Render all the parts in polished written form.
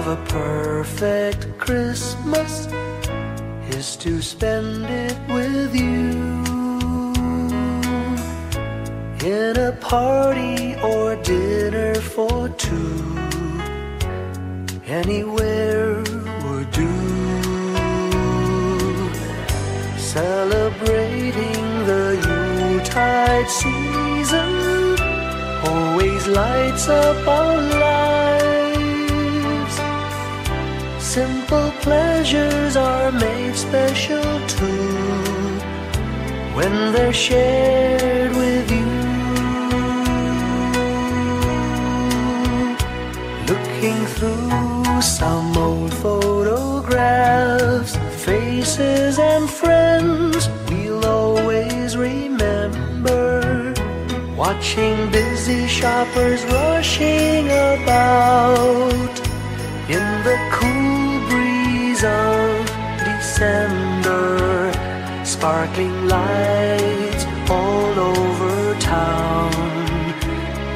of a perfect Christmas is to spend it with you, in a party or dinner for two. Anywhere would do. Celebrating the Yuletide season always lights up our lives. Simple pleasures are made special too when they're shared with you. Looking through some old photographs, faces and friends we'll always remember, watching busy shoppers rushing about in the cool breeze of December, sparkling lights all over town,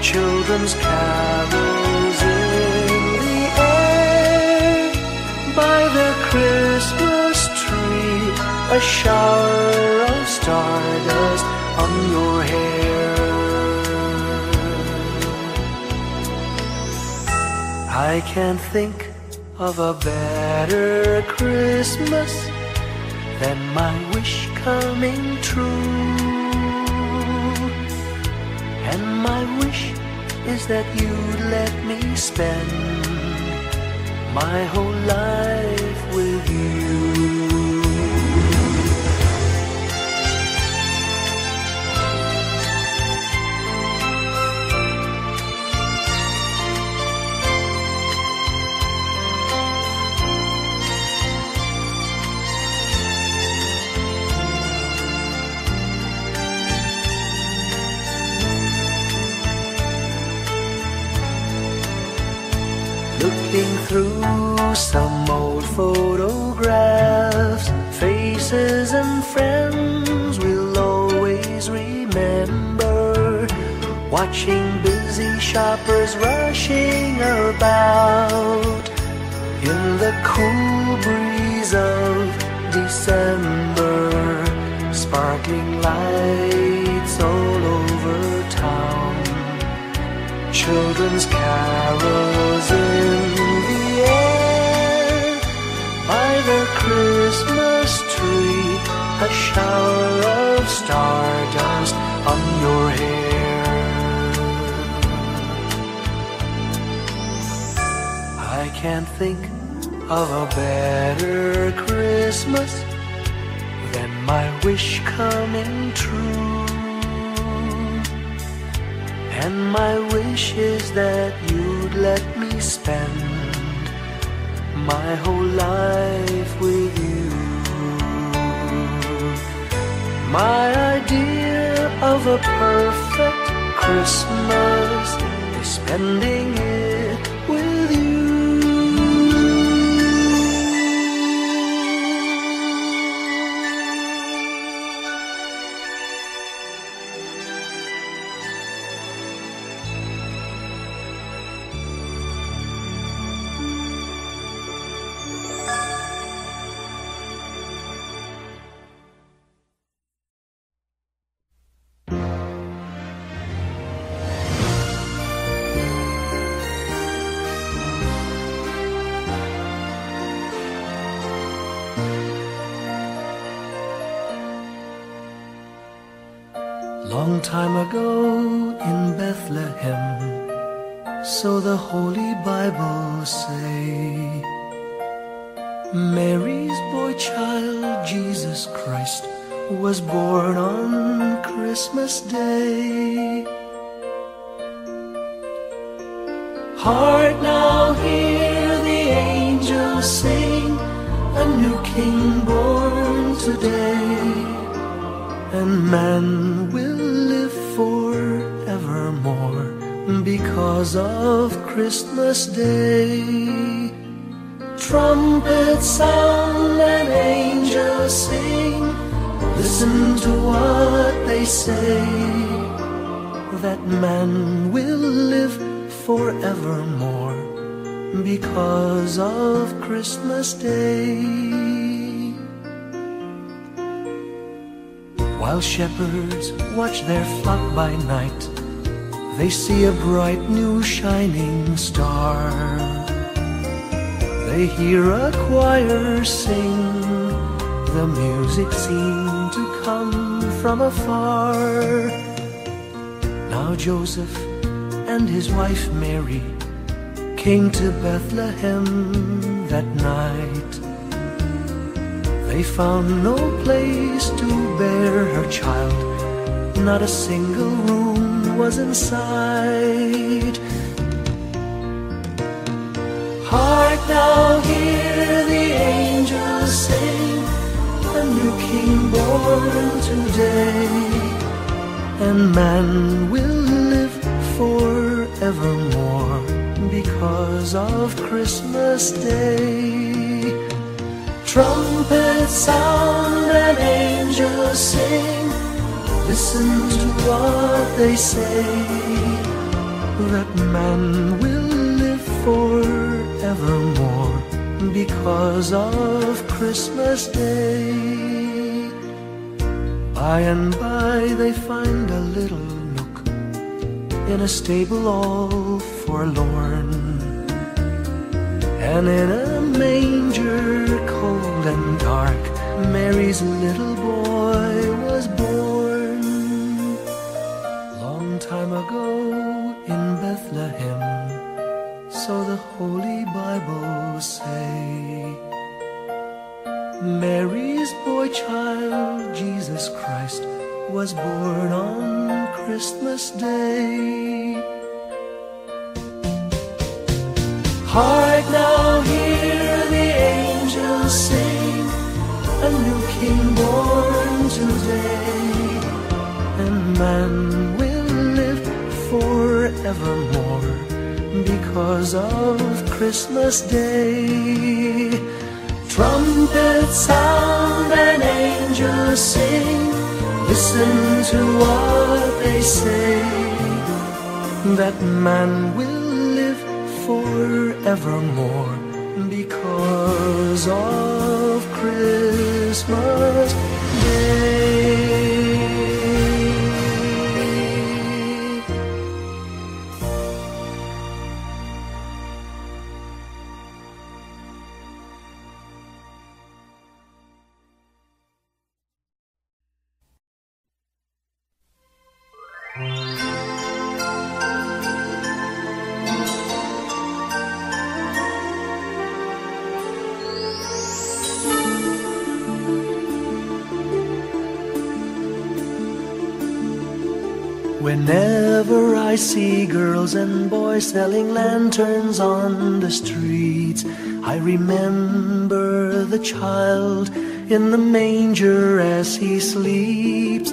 children's carols in the air. By the Christmas tree, a shower of stardust on your hair. I can't think of a better Christmas than my wish coming true. And my wish is that you'd let me spend my whole life with you. Looking through some old photographs, faces and friends we'll always remember, watching busy shoppers rushing about in the cool breeze of December, sparkling lights all over town, children's carols in the air. By the Christmas tree, a shower of stardust on your hair. I can't think of a better Christmas than my wish coming true. And my wish is that you'd let me spend my whole life with you. My idea of a perfect Christmas is spending it with you. Long time ago in Bethlehem, so the Holy Bible say, Mary's boy child, Jesus Christ, was born on Christmas Day. Heart, now hear the angels sing, a new King born today, and man will live forevermore because of Christmas Day. Trumpets sound and angels sing, listen to what they say, that man will live forevermore because of Christmas Day. While shepherds watch their flock by night, they see a bright new shining star. They hear a choir sing, the music seemed to come from afar. Now Joseph and his wife Mary came to Bethlehem that night. They found no place to bear her child, not a single room was in sight. Hark now, hear the angels sing, a new king born today, and man will live forevermore because of Christmas Day. Trumpets sound and angels sing, listen to what they say, that man will live forevermore because of Christmas Day. By and by they find a little nook in a stable all forlorn, and in a manger cold and dark, Mary's little boy was born. Long time ago in Bethlehem, so the Holy Bible say, Mary's boy child, Jesus Christ, was born on Christmas Day. Hark now, hear the angels sing, a new king born today, and man will live forevermore because of Christmas Day. Trumpets sound and angels sing, listen to what they say, that man will forevermore because of Christmas Day. Whenever I see girls and boys selling lanterns on the streets, I remember the child in the manger as he sleeps.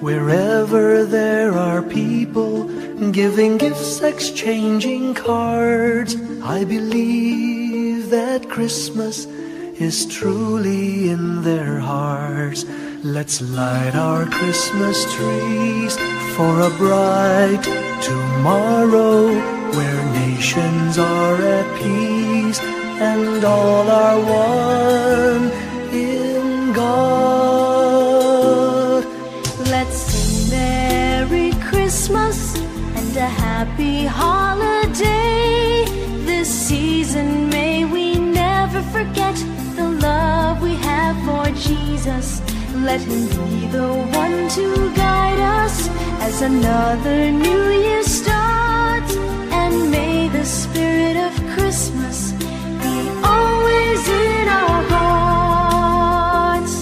Wherever there are people giving gifts, exchanging cards, I believe that Christmas is truly in their hearts. Let's light our Christmas trees for a bright tomorrow, where nations are at peace and all are one in God. Let's sing Merry Christmas and a happy holiday. This season may we never forget the love we have for Jesus. Let him be the one to guide us as another new year starts, and may the spirit of Christmas be always in our hearts.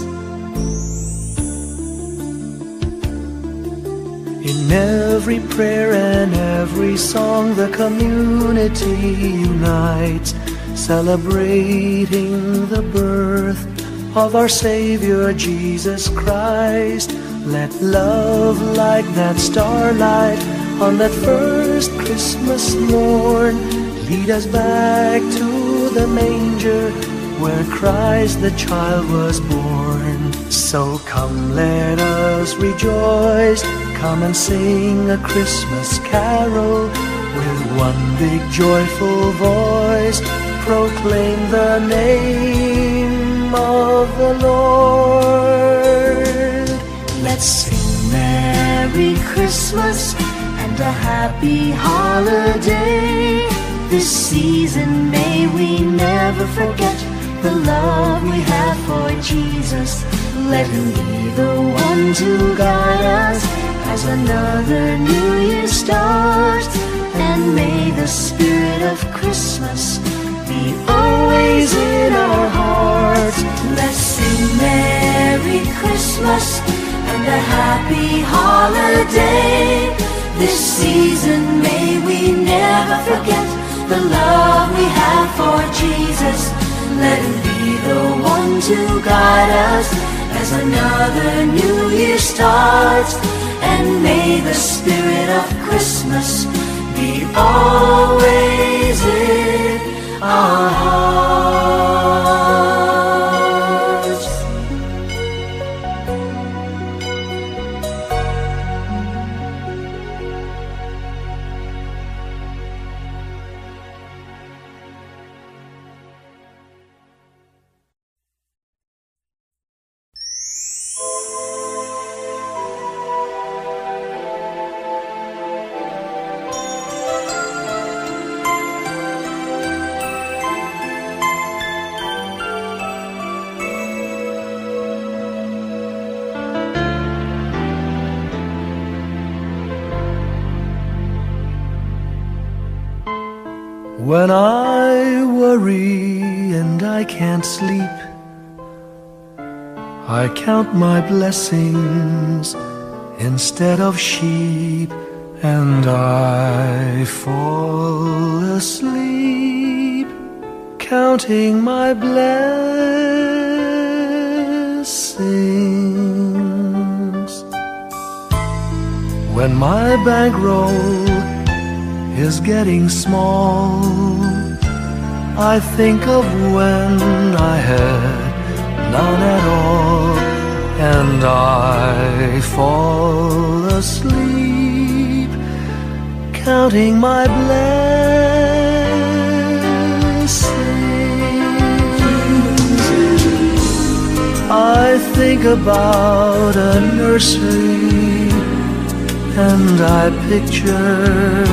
In every prayer and every song, the community unites, celebrating the birth of our Savior Jesus Christ. Let love like that starlight on that first Christmas morn lead us back to the manger where Christ the child was born. So come, let us rejoice, come and sing a Christmas carol, with one big joyful voice, proclaim the name of the Lord. Let's sing Merry Christmas and a happy holiday. This season may we never forget the love we have for Jesus. Let Him be the one to guide us as another new year starts. And may the spirit of Christmas be always in our hearts. Let's sing Merry Christmas and a happy holiday. This season may we never forget the love we have for Jesus. Let Him be the one to guide us as another new year starts. And may the spirit of Christmas be always in our hearts. When I worry and I can't sleep, I count my blessings instead of sheep, and I fall asleep counting my blessings. When my bankroll is getting small, I think of when I had none at all, and I fall asleep counting my blessings. I think about a nursery, and I picture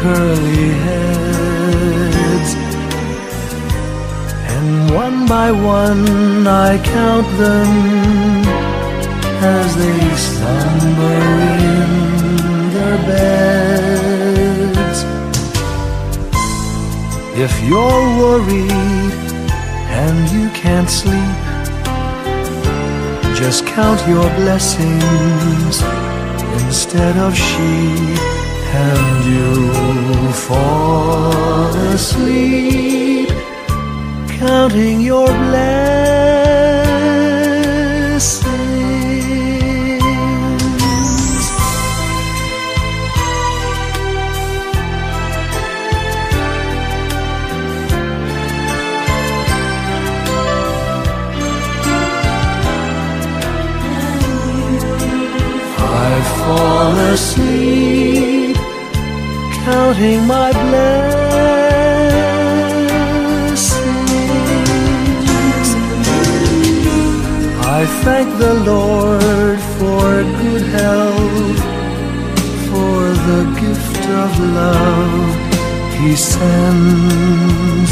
curly heads, and one by one I count them as they slumber in their beds. If you're worried and you can't sleep, just count your blessings instead of sheep, and you'll fall asleep counting your blessings. I fall asleep counting my blessings. I thank the Lord for good health, for the gift of love He sends.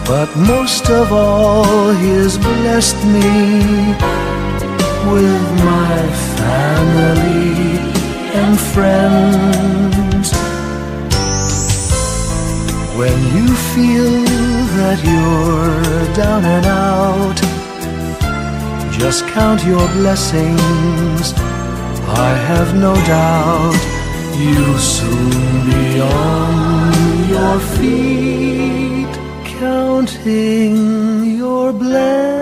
But most of all, He has blessed me with my family and friends. When you feel that you're down and out, just count your blessings. I have no doubt you'll soon be on your feet, counting your blessings.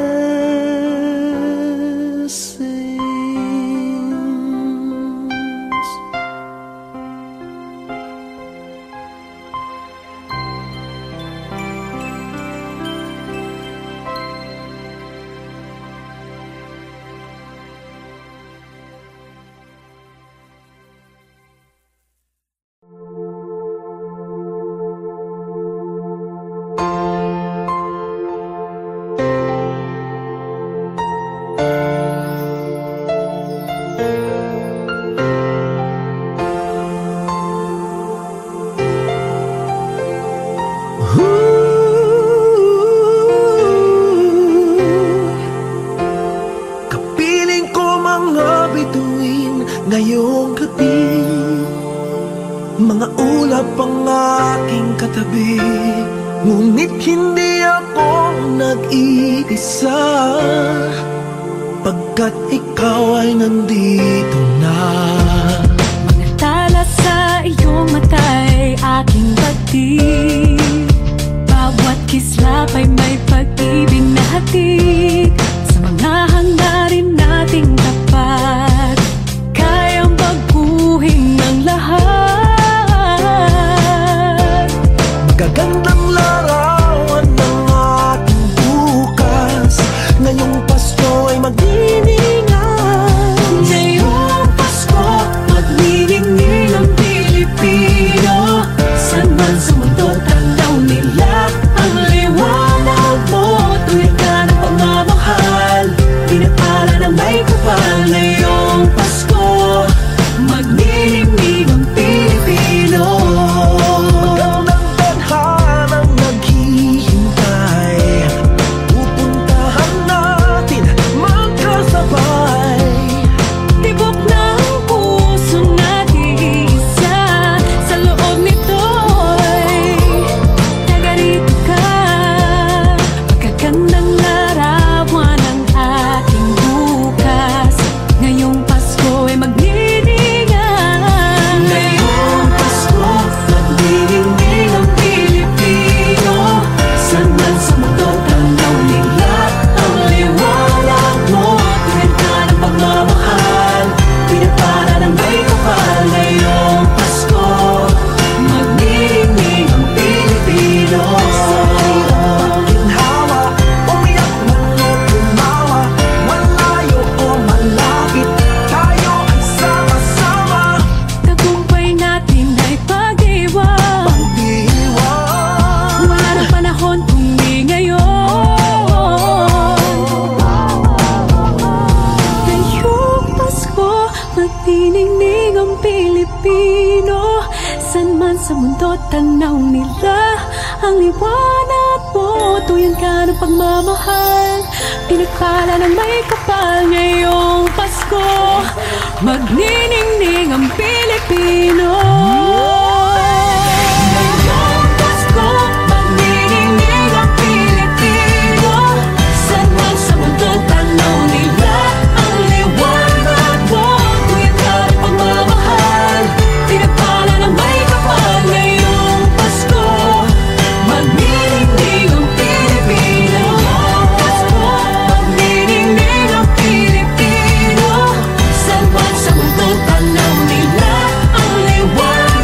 ngayong gabi. Mga ulap ang aking katabi, ngunit hindi ako nag-iisa, pagkat ikaw ay nandito na. Mga tala sa iyong mata'y aking pagtig, bawat kislap ay may pag-ibig na hatid. Sa mga hangarin nating tapat, kayang baguhin ang lahat. Gagandang larawan ng ating bukas, ngayong Pasko ay magdiningan. Ngayong Pasko, magniningning ang Pilipino. Saan man sa mundo tanaw nila ang liwanag mo. Tuwid ka ng pagmamahal, pinapala ng may kapal. Ngayong Pasko, magniningning ang Pilipino. Magandang tadhanang naghihintay, pupuntahan natin magkasabay. Tibok ng puso natin isa, sa loob nito'y nagarito ka. Magagandang larawan ang ating bukas, ngayong Pasko ay magniningan. Ngayong Pasko, magniningning ang Pilipino. Saan man sa mundo tanaw nila ang liwanag mo. Tuwid ka ng pagmamahal, pinapala ng may kapal. Ngayong Pasko, magniningning ang Pilipino. Sa hirap ginhawa, umiyak man o tumawa, malayo o malapit, tayo ay sama-sama. Tagumpay natin ay pag-iwan, Pag-iwan, wala ng panahon kung di ngayon. Ngayong Pasko, magniningning ang Pilipino. Saan man sa mundo tanaw nila ang liwanag mo. Tuyan ka ng pagmamahal, pinagpala ng may kapal. Ngayong Pasko, magniningning ang Pilipino. Ngayong Pasko, magniningning ang Pilipino. Saan man sa mundo tanaw nila ang liwanag mo. Tuyan ka ng pagmamahal, pinagpala ng may kapal. Ngayong Pasko, magniningning ang Pilipino. Pasko, magniningning ang Pilipino. Saan man sa mundo tanaw nila ang liwanag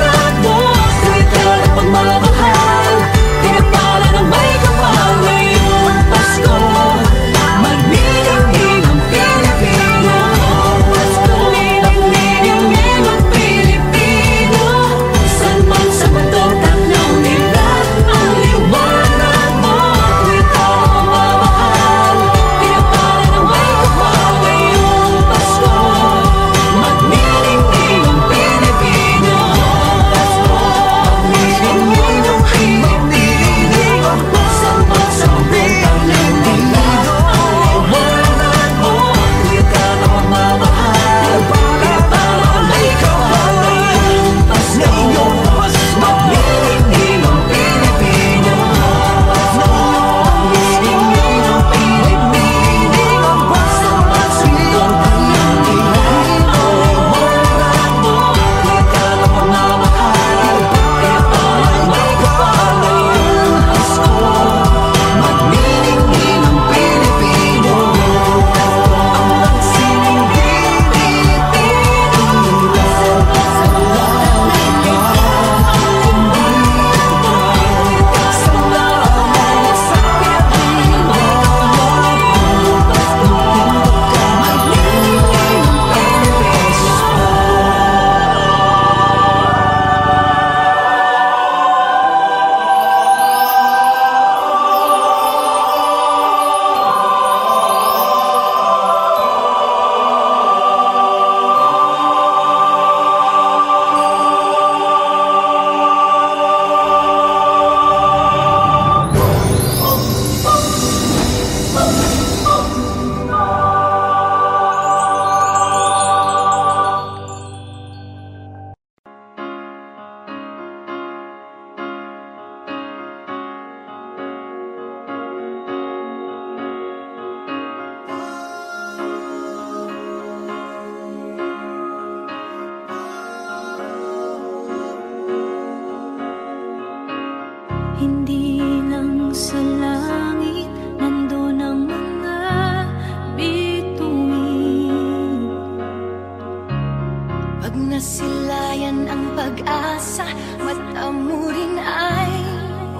Pag nasilayan ang pag-asa, mata mo rin ay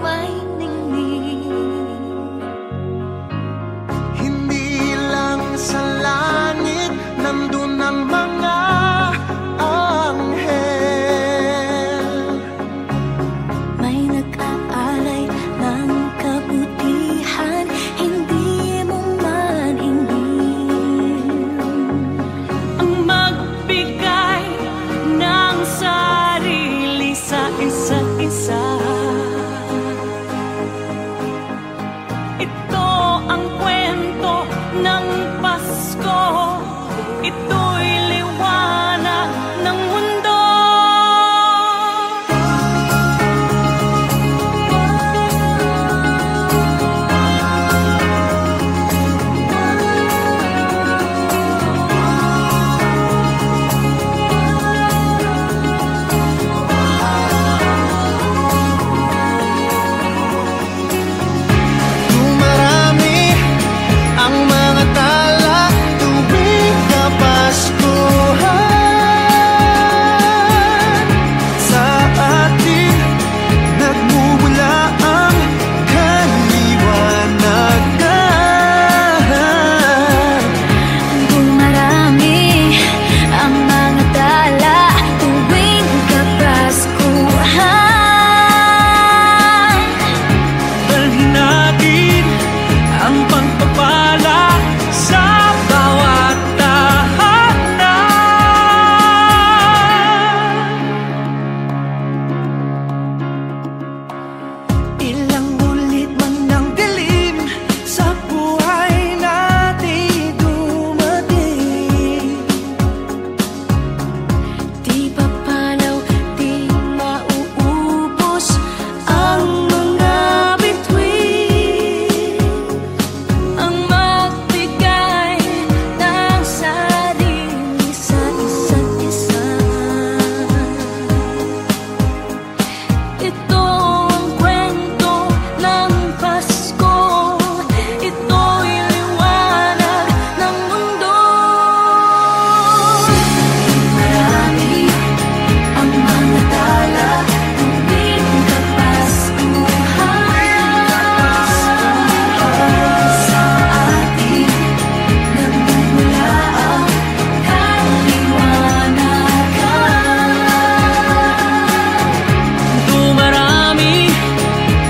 may ningning. Hindi lang sa langit nandun ang mga anghel. May nag-aalay ng kabutihan, hindi mo man ingin. Ang magbigay ng sarili sa isa't isa. Ito ang kwento ng Pasko. Ito'y liwanag ng mundo. Dumarami ang mga tala tuwing Kapaskuhan. Sa atin nagmumula ang kaliwanagan. Dumarami ang mga tala tuwing Kapaskuhan. Dalhin natin ang pagpapala sa bawat tahanan. Ilang ulit man ng dilim sa buhay natin dumating. Di papalaw, di mauubos ang mga bituin. Ang magbigay ng sarili sa isa't isa. Ito ang kwento ng Pasko. Ito'y liwanag ng mundo. Marami ang mga tala tuwing Kapaskuhan. Sa atin nagmumula ang kaliwanagan. Dumarami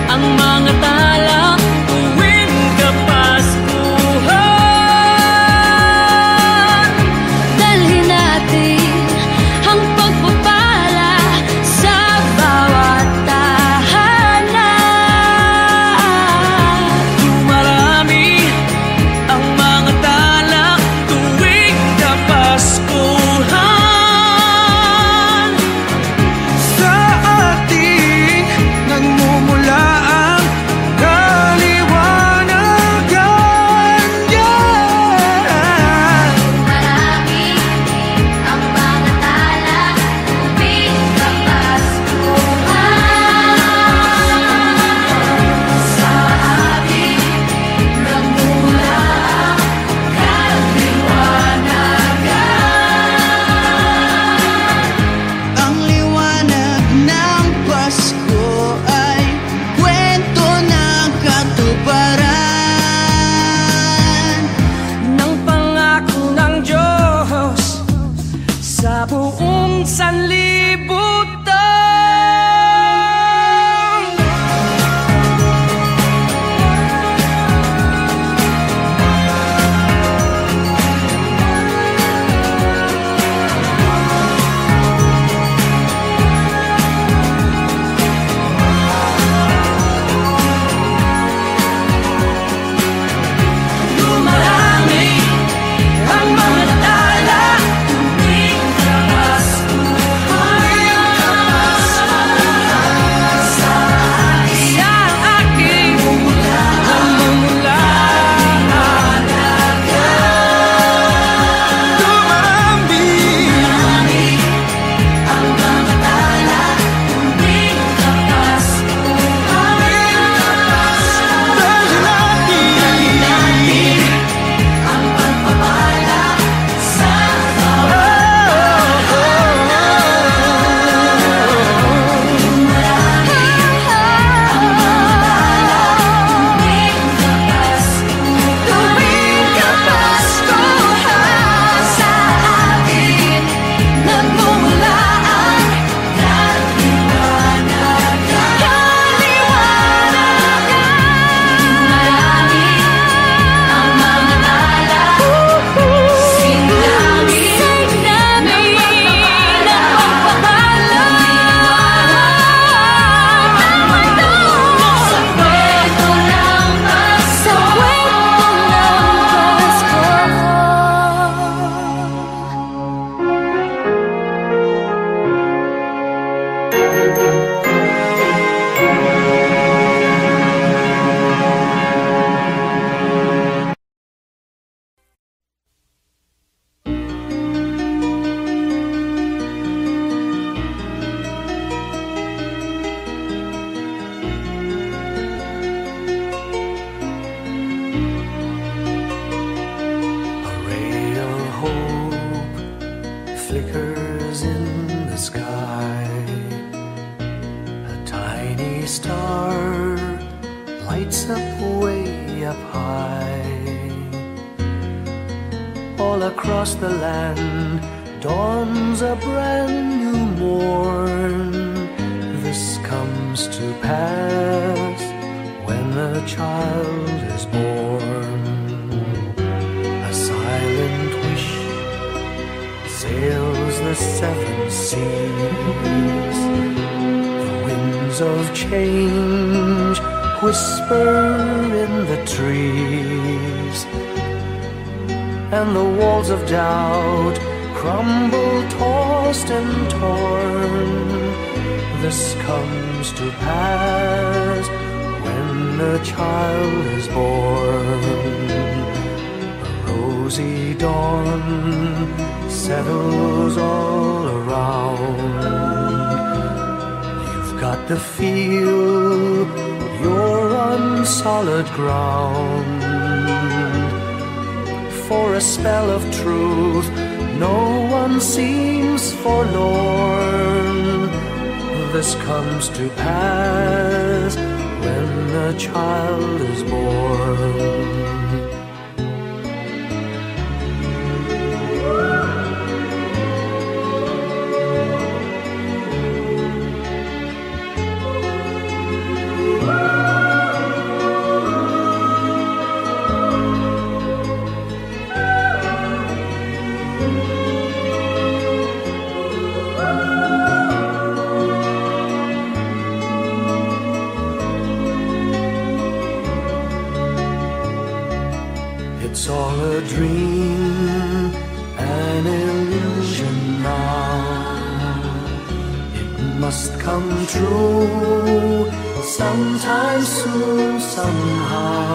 ang mga tala tuwing Kapaskuhan. Dalhin natin ang pagpapala sa bawat tahanan. Dumarami ang mga tala tuwing Kapaskuhan. Sa atin nagmumula ang kaliwanagan. Marami ang mga tala tuwing Kapaskuhan. Sa atin nagmumula ang kaliwanagan. Ang liwanag ng Pasko ay kwento ng katuparan Ng pangako ng Diyos sa buong sanlibutan. Dumarami ang mga tala tuwing Kapaskuhan. flickers in the sky. A tiny star lights up way up high. All across the land dawns a brand new morn. This comes to pass when a child is born. A silent wish sails the seven seas. The winds of change whisper in the trees, and the walls of doubt crumble, tossed and torn. This comes to pass when a child is born. A rosy dawn settles all around. You've got to feel you're on solid ground. For a spell of truth, no one seems forlorn. This comes to pass when a child is born. It's all a dream, an illusion now. It must come true sometime soon, somehow.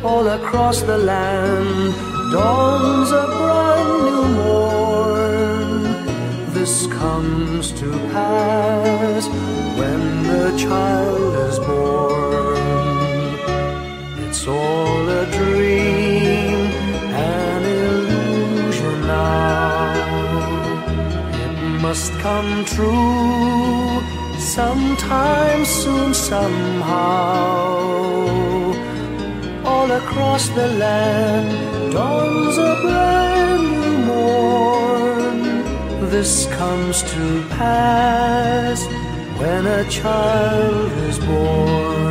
All across the land dawns a brand new morn. This comes to pass when the child is born. It's all a dream, an illusion now. It must come true sometime soon, somehow. All across the land dawns a brand new morn. This comes to pass when a child is born.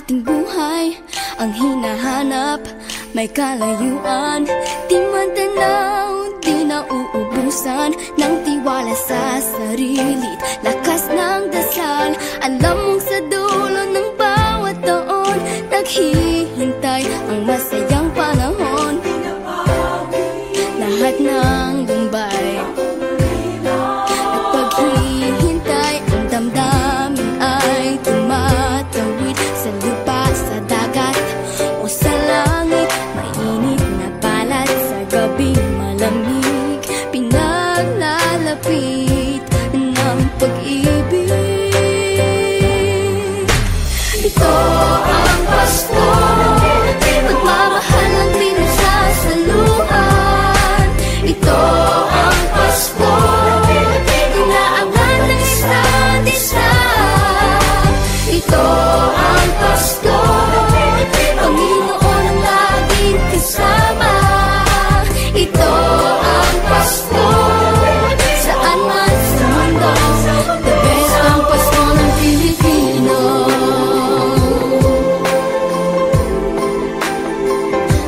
ating buhay ang hinahanap, may kalayuan, di man tanaw, di nauubusan ng tiwala sa sarili't lakas ng dasal. Alam mong sa dulo ng bawat taon, naghihintay ang masayang panahon. Lahat ng lumbay at paghihintay, ang damdamin ay tumatawid sa lupa, sa dagat o sa langit. Mainit na palad sa gabing malamig, pinaglalapit ng pag-ibig. Ito ang Pasko, pagmamahal ang pinagsasaluhan. Ito ang Pasko, inaabangan ng isa't isa. Ito ang Pasko, Panginoon ang laging kasama. Ito ang Pasko, saan man sa mundo, the best ang Pasko ng Pilipino.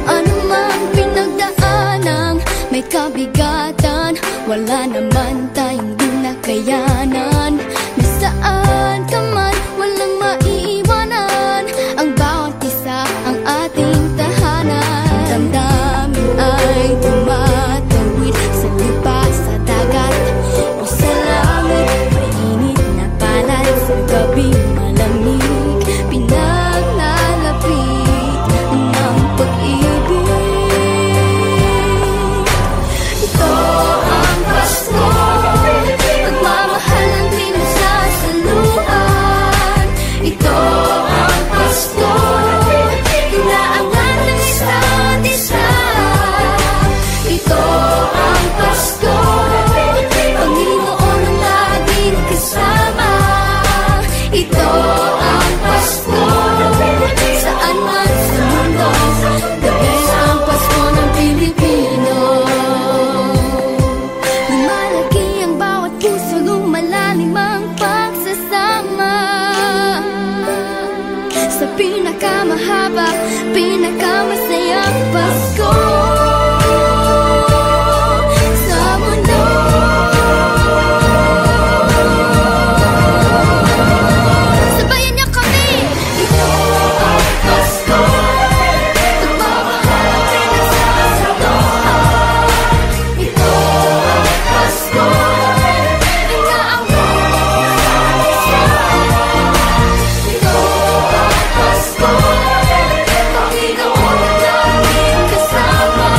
Ano man pinagdaanang may kabigatan, wala naman tayong di nakayanan. Nasaan ka man, walang maiiwanan, ang bawat isa ang ating tahanan. Damdamin ay tumatawid sa lupa, sa dagat o sa langit. Mainit na palad sa gabing malamig, pinaglalapit ng pag-ibig. Ito ang Pasko, pagmamahal ang pinagsasaluhan. Ito ang Pasko, inaangan ng isa't isa. Ito ang Pasko, Panginoon ang laging kasama. Ito ang Pasko, saan man sa mundo, the best ang Pasko ng Pilipino. Lumalaki ang bawat puso, lumalalim ang pagsasama. Sa pinakamahaba, pinakamasayang Pasko sa mundo. Sabayan niyo kami! Ito ang Pasko, pagmamahal ang pinagsasaluhan. Ito ang Pasko, inaangat ng isa't isa. Ito ang Pasko, Panginoon ang laging kasama.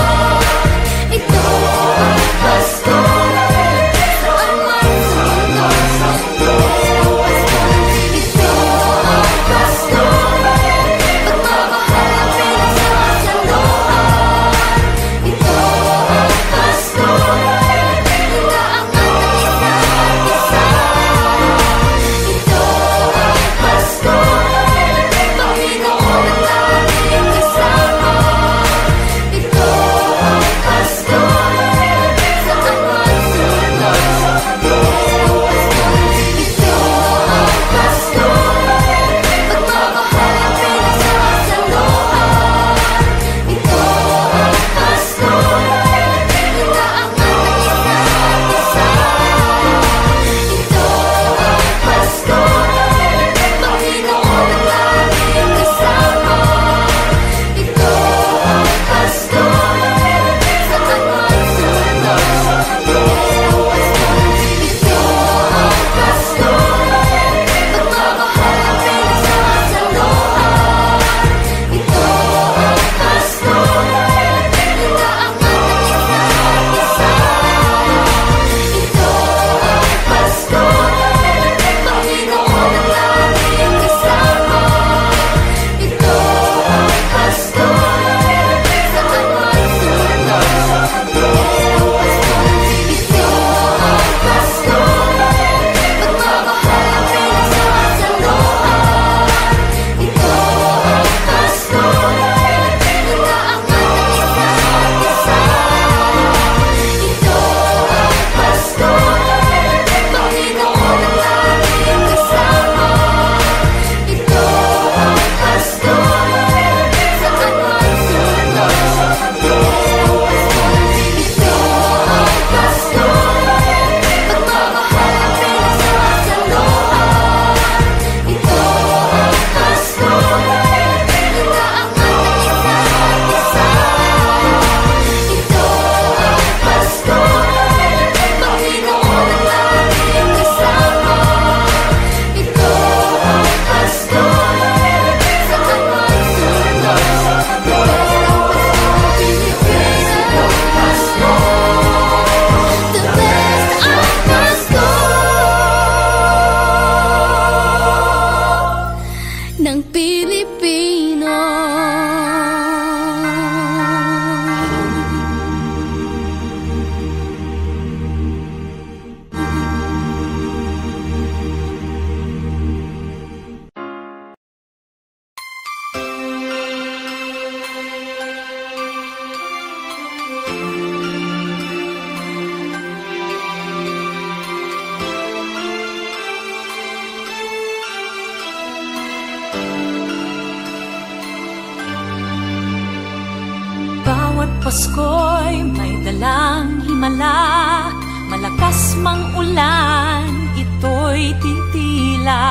mang ulan, ito'y titila.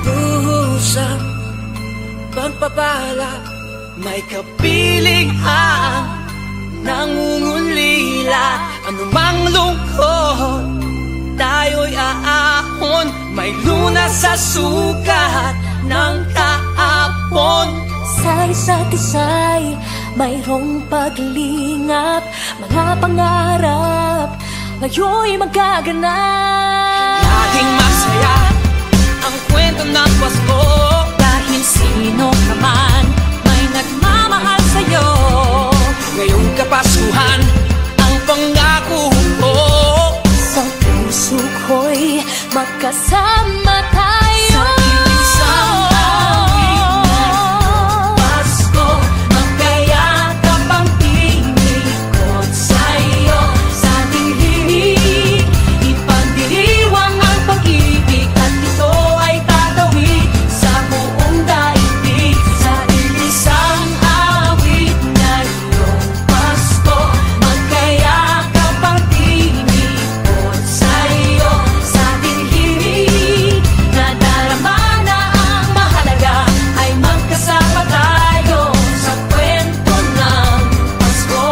Usap, pagpapala, may kapiling ang nangungulila. Anumang lungkot, tayo'y aahon. May lunas sa sukat ng kahapon. Sa isa't isa'y mayroong paglingap. Mga pangarap ngayon'y magaganap. Laging masaya ang kwento ng Pasko. Dahil sino ka man may nagmamahal sa'yo. Ngayong Kapaskuhan ang pangako ko. Sa puso ko'y magkasama tayo. Sa isang awit ng Pasko, magkayakap ang tinikot sa'yo. Sa ating himig, ipagdiriwang ang pag-ibig, at ito ay tatawid sa buong daigdig. Sa isang awit ngayong Pasko, magkayakap ang tinikot sa'yo. Sa ating himig, nadarama na ang mahalaga, ay magkasama tayo sa kwento ng Pasko.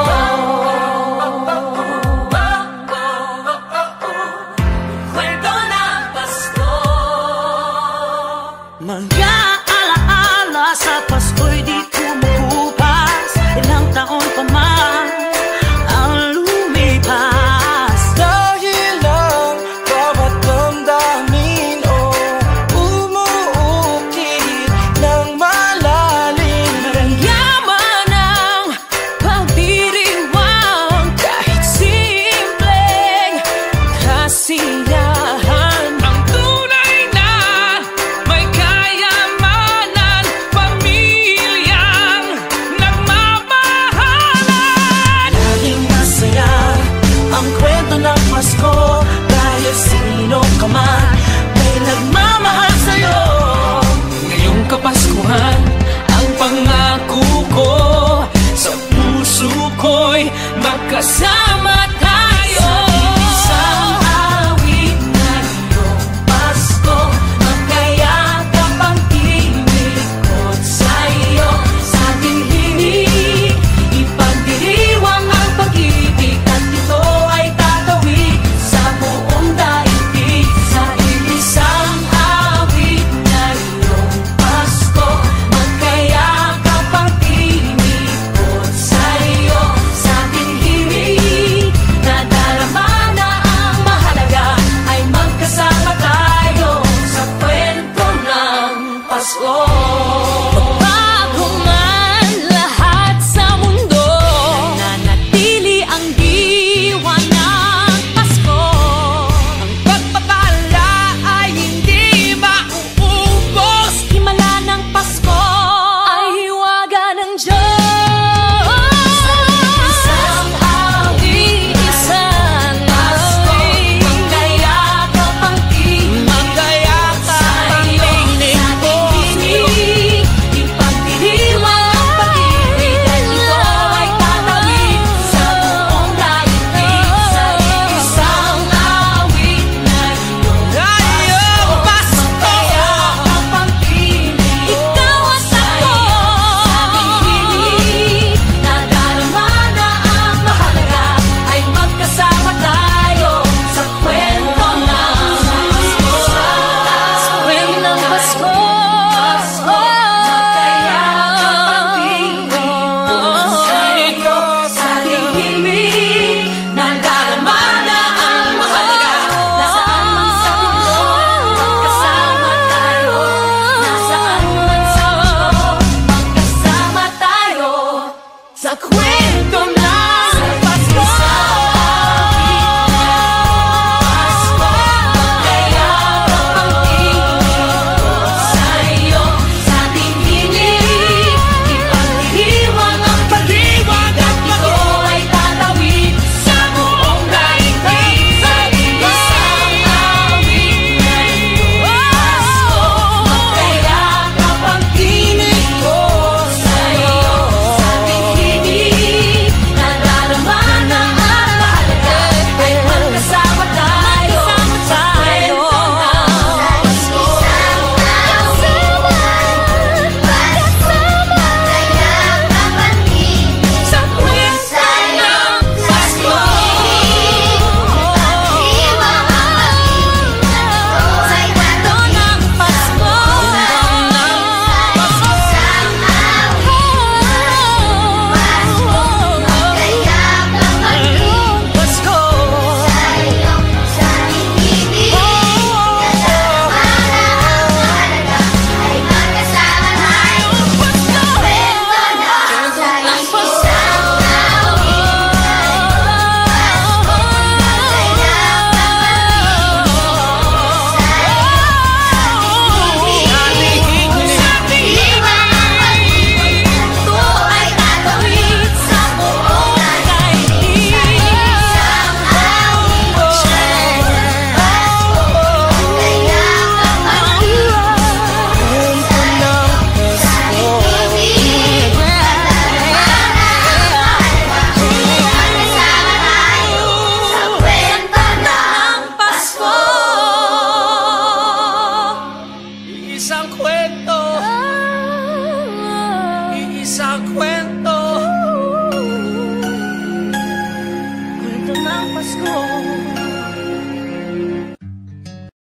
Kwento ng Pasko. Mga alaala sa Pasko'y di kumukupas. Ilang taon pa man ang lumipas. Dahil ang bawat damdamin umuukit ng malalim. Yaman ang pagdiriwang, kahit simpleng kasiyahan. Ang tunay na may kayamanan, pamilyang nagmamahalan. Laging masaya ang kwento ng Pasko. Dahil sino ka man may nagmamahal sa'yo. Ngayong Kapaskuhan ang pangako ko. Sa puso ko'y magkasama